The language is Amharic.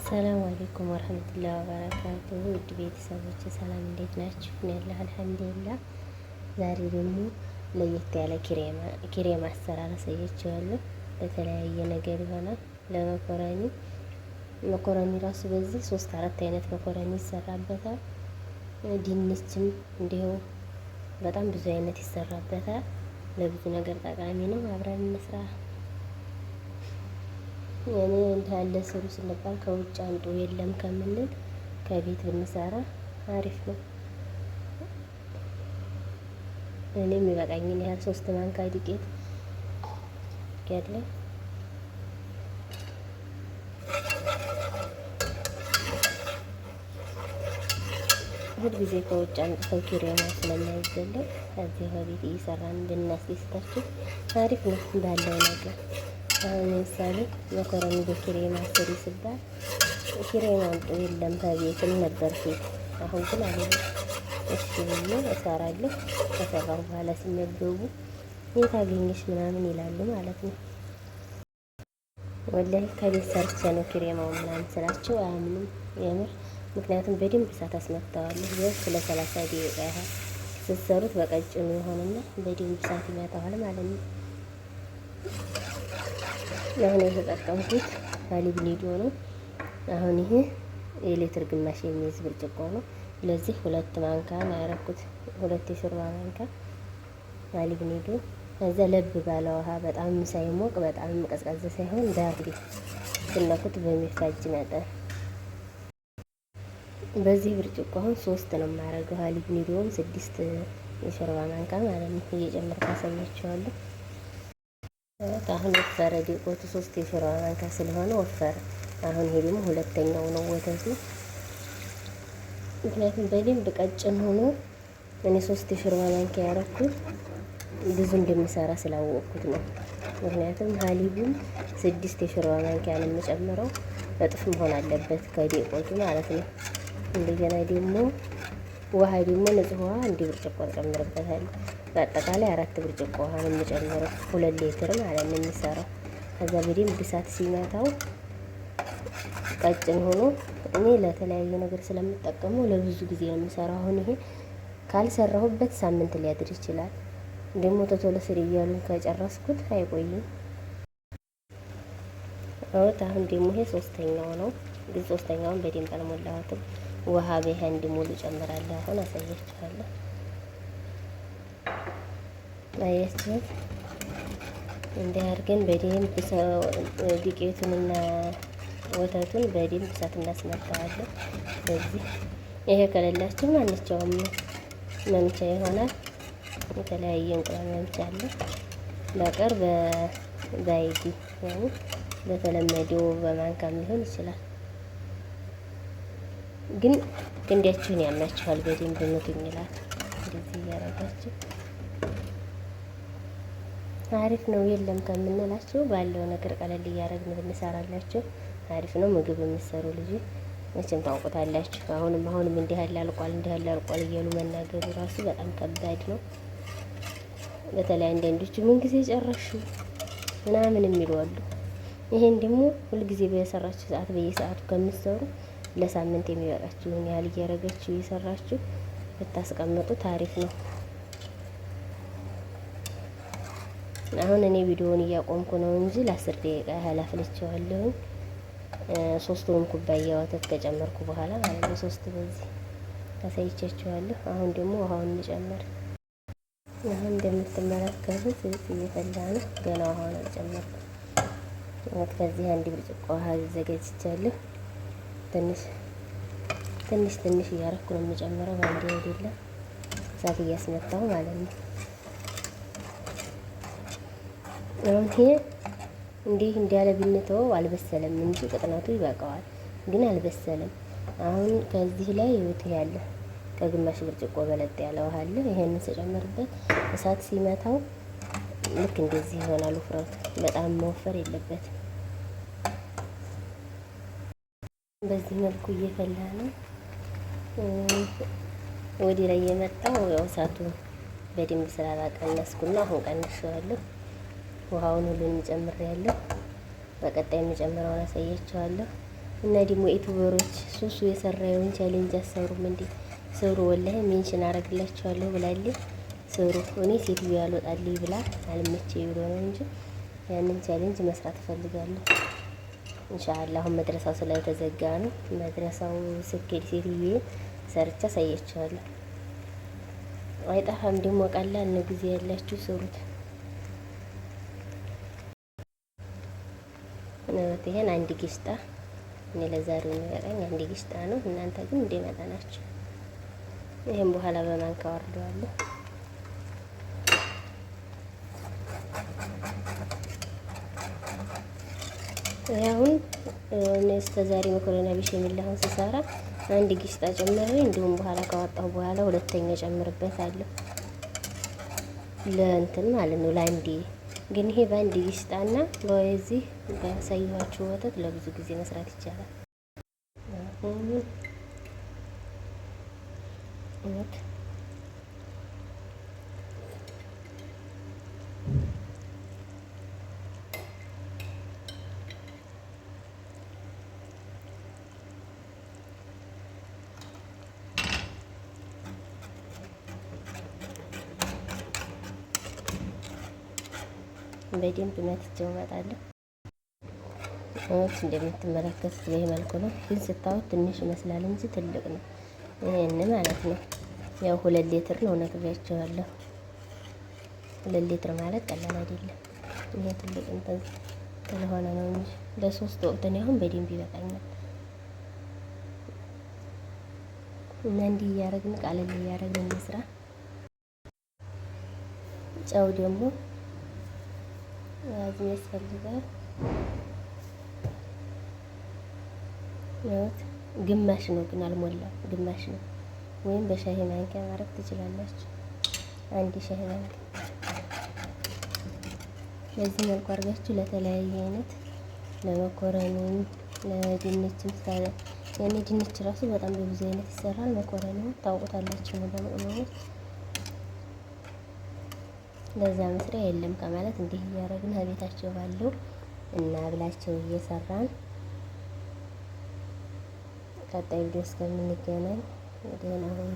ሰላም አለይኩም ወረህመቱላሂ ወበረካቱሁ። ውድ ቤተሰቦች ሰላም እንዴት ናችሁ? እኔ አለሁ አልሐምዱሊላህ። ዛሬ ደግሞ ለየት ያለ ኪሬማ አሰራር አሳያችኋለሁ። በተለያየ ነገር ይሆናል። መኮረኒ ራሱ በዚህ 3-4 አይነት መኮረኒ ይሰራበታል። ድንችም እንዲሁ በጣም ብዙ አይነት ይሰራበታል። ለብዙ ነገር ጠቃሚ ነው። አብረን እንስራ። እኔ እንዳለ ስሩ ስንባል ከውጭ አንጡ የለም ከምንል ከቤት ብንሰራ አሪፍ ነው። እኔ የሚበቃኝን ያህል 3 ማንካ ዱቄት ያለ ሁል ጊዜ ከውጭ አምጥተው ኪሬማ ስለማይዘለቅ ከዚህ በቤት እየሰራን ብናስደስታችሁ አሪፍ ነው ባለው ነገር። አሁን ለምሳሌ መኮረኒ በኪሬማ ስሪ ሲባል ኪሬማ አምጡ የለም ከቤትም ነበር ፊት። አሁን ግን አለኝ እሺ ብዬ እሰራለሁ። ከሰራሁ በኋላ ሲመገቡ የት አገኘሽ ምናምን ይላሉ ማለት ነው። ወላሂ ከቤት ሰርቼ ነው ኪሬማው ምናምን ስላቸው አያምኑም የምር። ምክንያቱም በደንብ እሳት አስመታዋለሁ። ቢያንስ ለ30 ደቂቃ ያህል ስትሰሩት በቀጭኑ የሆነና በደንብ እሳት ይመታዋል ማለት ነው። አሁን የተጠቀምኩት ሀሊብ ኒዶ ነው። አሁን ይሄ የሌትር ግማሽ የሚይዝ ብርጭቆ ነው። ለዚህ 2 ማንካ ነው ያደረኩት። 2 የሾርባ ማንካ ሀሊብ ኒዶ። ከዛ ለብ ባለ ውሃ በጣም ሳይሞቅ በጣም ቀዝቃዛ ሳይሆን ዳርሊ ትነኩት በሚፋጅ መጠን። በዚህ ብርጭቆ አሁን 3 ነው የማደርገው። ሀሊብ ኒዶውን 6 የሾርባ ማንካ ማለት ነው። እየጨመርኩ አሳያችኋለሁ። አሁን ወፈረ ዱቄቱ 3 የሾርባ ማንካ ስለሆነ ወፈረ። አሁን ይሄ ደግሞ ሁለተኛው ነው ወተቱ። ምክንያቱም በደንብ ቀጭን ሆኖ እኔ 3 የሾርባ ማንካ ያረኩት ብዙ እንደሚሰራ ስላወቅኩት ነው። ምክንያቱም ሀሊቡም 6 የሾርባ ማንካ ነው የምጨምረው። እጥፍ መሆን አለበት ከዱቄቱ ማለት ነው። እንደገና ደግሞ ውሃ ደግሞ ንጹህ ውሃ 1 ብርጭቆ ጨምርበታለሁ። በአጠቃላይ 4 ብርጭቆ ውሃ ነው የምጨምረው። 2 ሊትር ማለት ነው የሚሰራው። ከዛ በደንብ እሳት ሲመታው ቀጭን ሆኖ እኔ ለተለያየ ነገር ስለምጠቀመው ለብዙ ጊዜ ነው የምሰራው። አሁን ይሄ ካልሰራሁበት ሳምንት ሊያድር ይችላል። ደግሞ ቶሎ ስሪ እያሉን ከጨረስኩት አይቆይም። አሁን ደግሞ ይሄ 3ኛው ነው። ግን 3ኛውን በደንብ አልሞላሁትም። ውሃ በሃንድ ሙሉ ጨምራለሁ። አሁን አሳያችኋለሁ። አያችሁት? እንዲህ አድርገን በደንብ ዱቄቱንና ወተቱን በደንብ እሳት እናስመታዋለን። በዚህ ይሄ ከሌላችሁ ማንኛውም መምቻ ይሆናል። የተለያየ እንቁላል መምቻ አለ። በቀር በአይዲ ወይም በተለመደው በማንካም ሊሆን ይችላል። ግን ክንዳችሁን ያማችኋል። በደንብ ምቱኝ ይላል። እንደዚህ እያደረጋችሁ አሪፍ ነው። የለም ከምንላችሁ ባለው ነገር ቀለል እያደረግን ብንሰራላችሁ አሪፍ ነው። ምግብ የሚሰሩ ልጅ መቼም ታውቁታላችሁ። አሁንም እንዲህ ያለ አልቋል እያሉ መናገሩ ራሱ በጣም ከባድ ነው። በተለይ አንዳንዶቹ ምን ጊዜ ጨረሹ ምናምን የሚሉ አሉ። ይሄን ደግሞ ሁልጊዜ በሰራችሁ ሰዓት በየሰዓቱ ከምትሰሩ ለሳምንት የሚበቃችሁን ያህል እያደረጋችሁ እየሰራችሁ ብታስቀምጡት አሪፍ ነው። አሁን እኔ ቪዲዮውን እያቆምኩ ነው እንጂ ለ10 ደቂቃ ያህል አፍልቼዋለሁ። 3 ኩባያ ወተት ከጨመርኩ በኋላ ማለት ነው። 3 በዚህ አሳይቻችኋለሁ። አሁን ደግሞ ውሃውን እንጨምር። አሁን እንደምትመለከቱት እየፈላ ነው። ገና ውሃውን አልጨመርኩም። ከዚህ 1 ብርጭቆ ውሃ አዘጋጅቻለሁ። ትንሽ እያረኩ ነው የምጨምረው። ባንዴ አይደለም፣ እሳት እያስመታው ማለት ነው። አሁን ይሄ እንዲህ እንዲያለ ቢነተው አልበሰለም እንጂ ቅጥነቱ ይበቃዋል። ግን አልበሰለም። አሁን ከዚህ ላይ ይወት ያለ ከግማሽ ብርጭቆ በለጥ ያለ ውሃ አለ። ይሄንን ስጨምርበት እሳት ሲመታው ልክ እንደዚህ ይሆናል። ውፍረቱ በጣም መወፈር የለበትም። በዚህ መልኩ እየፈላ ነው። ወዲህ ላይ የመጣው ያው እሳቱ በደንብ ስላላቀነስኩና አሁን ቀንሼዋለሁ። ውሃውን ሁሉንም ጨምሬያለሁ። በቀጣይ የምጨምረውን አሳያችኋለሁ። እና ደግሞ ዩቲዩበሮች ሱሱ የሰራውን ቻሌንጅ አሰሩም እንዴ? ስሩ፣ ወላሂ ሜንሽን አረግላችኋለሁ ብላለች። ስሩ። እኔ ሴትዮ ያልወጣልኝ ብላ አልመቼ ብሎ ነው እንጂ ያንን ቻሌንጅ መስራት እፈልጋለሁ። ኢንሻአላህ አሁን መድረሳው ስለተዘጋ ነው። መድረሳው ስኬድ ሴትዬ ሰርቻ አሳያችኋለሁ። አይጠፋም ደግሞ ቀላል ነው። ጊዜ ያላችሁ ስሩት። ይሄን አንድ ጊስጣ እኔ ለዛሬው የሚበቃኝ አንድ ጊስጣ ነው። እናንተ ግን እንደመጠናችሁ። ይሄን በኋላ በማንካ ወርደዋለሁ። አሁን እኔ እስከዛሬ መኮረና ቢሸሚል አሁን ስሰራ አንድ ጊስጣ ጨምሬ እንዲሁም በኋላ ካወጣሁ በኋላ ሁለተኛ ጨምርበታለሁ ለእንትን ማለት ነው ለአንዴ። ግን ይሄ በአንድ ጊስጣና በዚህ ባሳየኋችሁ ወተት ለብዙ ጊዜ መስራት ይቻላል። በደንብ መትቼው እመጣለሁ። እንደምትመለከቱት በዚህ መልኩ ነው። ግን ስታዩት ትንሽ ይመስላል እንጂ ትልቅ ነው። ይሄን ማለት ነው። ያው 2 ሊትር ነው ነግሬያቸዋለሁ። 2 ሊትር ማለት ቀላል አይደለም። ይሄ ትልቅ እንትን ስለሆነ ነው እንጂ ለሶስት ወቅት ነው። አሁን በደንብ ይበቃኛል። እና እንዲህ እያደረግን ቃለል እያደረግን እንስራ። ጨው ደግሞ ያዝም ያስፈልጋል። ያውት ግማሽ ነው ግን አልሞላም። ግማሽ ነው ወይም በሻይ ማንኪያ ማድረግ ትችላላችሁ። አንድ ሻይ ማንኪያ በዚህ መልኩ አድርጋችሁ ለተለያየ አይነት ለመኮረኒ፣ ለድንችም ታዲያ ያኔ ድንች ራሱ በጣም በብዙ አይነት ይሰራል። መኮረኒ ታውቁታላችሁ ነው በመቆመጥ ለዛ መስሪያ የለም ከማለት እንዲህ እያደረግን ቤታቸው ባለው እና ብላቸው እየሰራን ቀጣይ ቪዲዮ እስከምንገናኝ ደህና ሁኑ።